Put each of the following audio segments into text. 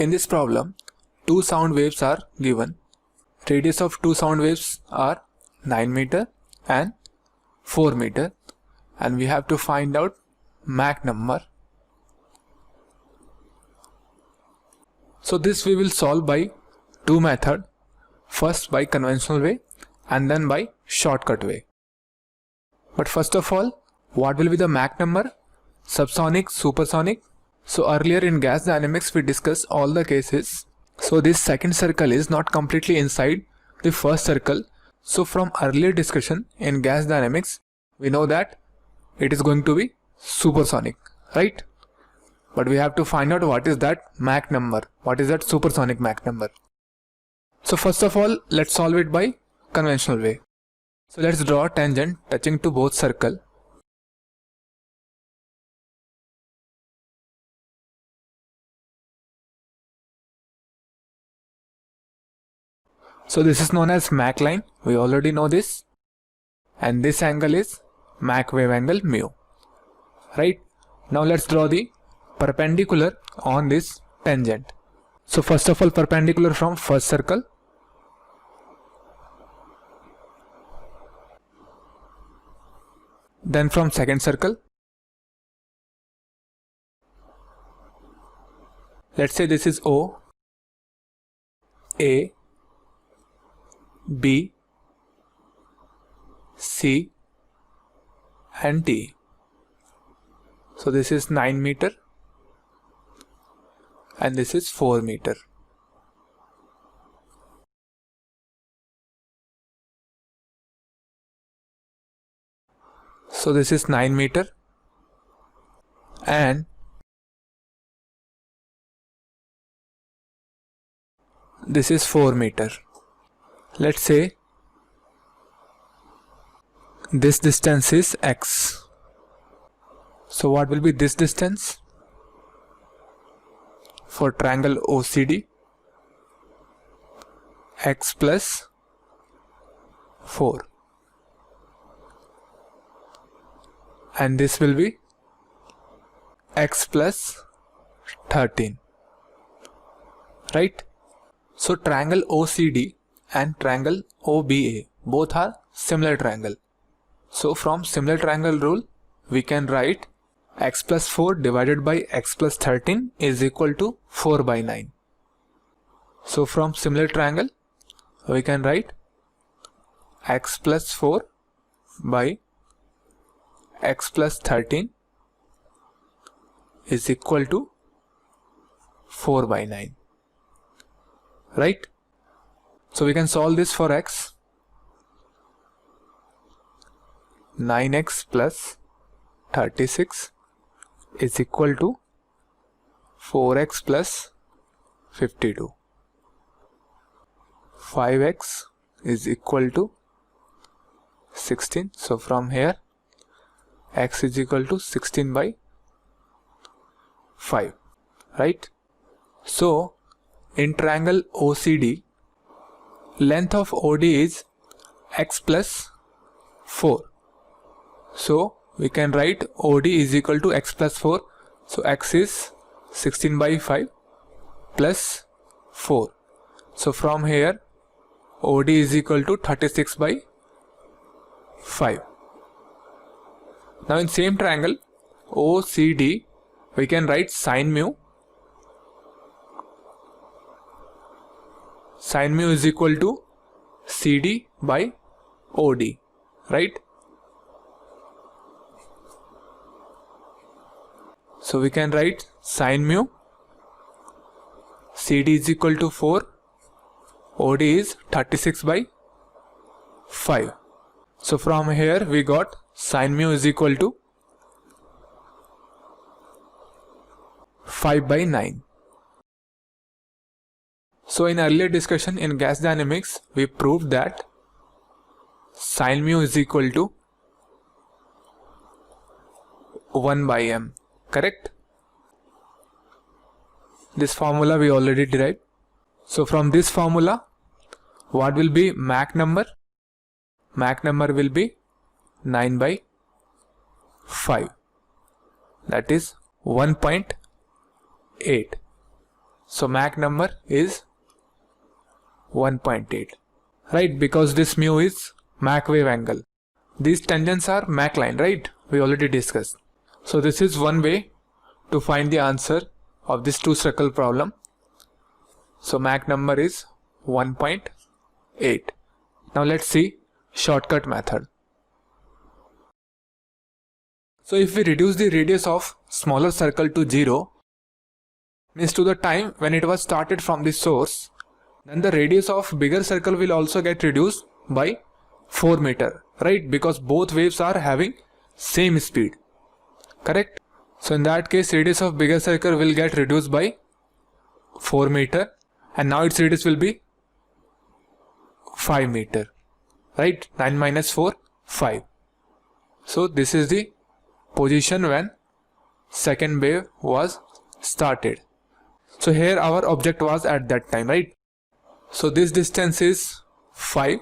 In this problem, two sound waves are given. Radius of two sound waves are 9 meter and 4 meter, and we have to find out Mach number. So this we will solve by two methods. First by conventional way and then by shortcut way. But first of all, what will be the Mach number? Subsonic, supersonic. So earlier in gas dynamics we discussed all the cases. So this second circle is not completely inside the first circle. So from earlier discussion in gas dynamics, we know that it is going to be supersonic, right? But we have to find out what is that Mach number, what is that supersonic Mach number. So first of all, let's solve it by conventional way. So let's draw a tangent touching to both circle. So this is known as Mach line, we already know this, and this angle is Mach wave angle mu, right? Now let's draw the perpendicular on this tangent. So first of all, perpendicular from first circle, then from second circle. Let's say this is O, A, B, C and T. So this is 9 meter and this is 4 meter. So this is 9 meter and this is 4 meter. Let's say this distance is x. So what will be this distance? For triangle OCD, x plus 4. And this will be x plus 13, right? So triangle OCD and triangle OBA both are similar triangle. So from similar triangle rule we can write x plus 4 divided by x plus 13 is equal to 4 by 9. So from similar triangle we can write x plus 4 by x plus 13 is equal to 4 by 9, right? So we can solve this for x. 9x plus 36 is equal to 4x plus 52. 5x is equal to 16. So from here x is equal to 16 by 5, right? So in triangle OCD, length of OD is x plus 4. So we can write OD is equal to x plus 4. So x is 16 by 5 plus 4. So from here OD is equal to 36 by 5. Now in same triangle OCD we can write sin mu. Sin mu is equal to CD by OD, right? So we can write sin mu, CD is equal to 4, OD is 36 by 5. So from here we got sin mu is equal to 5 by 9. So in earlier discussion in gas dynamics we proved that sin mu is equal to 1 by m, correct? This formula we already derived. So from this formula what will be Mach number? Mach number will be 9 by 5, that is 1.8. So Mach number is 1.8, right? Because this mu is Mach wave angle. These tangents are Mach line, right? We already discussed. So this is one way to find the answer of this two circle problem. So Mach number is 1.8. Now let's see shortcut method. So if we reduce the radius of smaller circle to 0, means to the time when it was started from the source, then the radius of bigger circle will also get reduced by 4 meter, right? Because both waves are having same speed, correct? So in that case, radius of bigger circle will get reduced by 4 meter, and now its radius will be 5 meter, right? 9 minus 4, 5. So this is the position when second wave was started. So here our object was at that time, right? So this distance is 5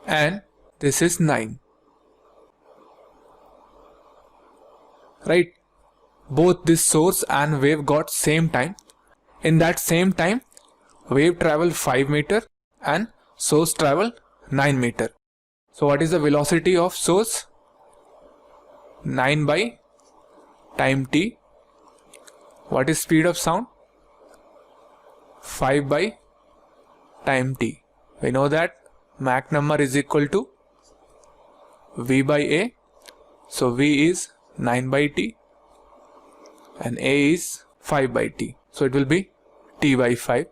and this is 9, right? Both this source and wave got same time. In that same time, wave travel 5 meter and source travel 9 meter. So what is the velocity of source? 9 by time t. What is speed of sound? 5 by time t. We know that Mach number is equal to V by A. So V is 9 by t and A is 5 by t. So it will be t by 5.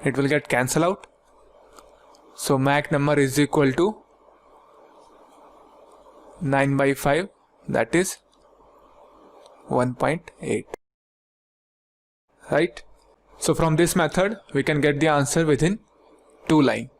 It will get cancelled out. So Mach number is equal to 9 by 5, that is 1.8, right? So from this method we can get the answer within 2 lines.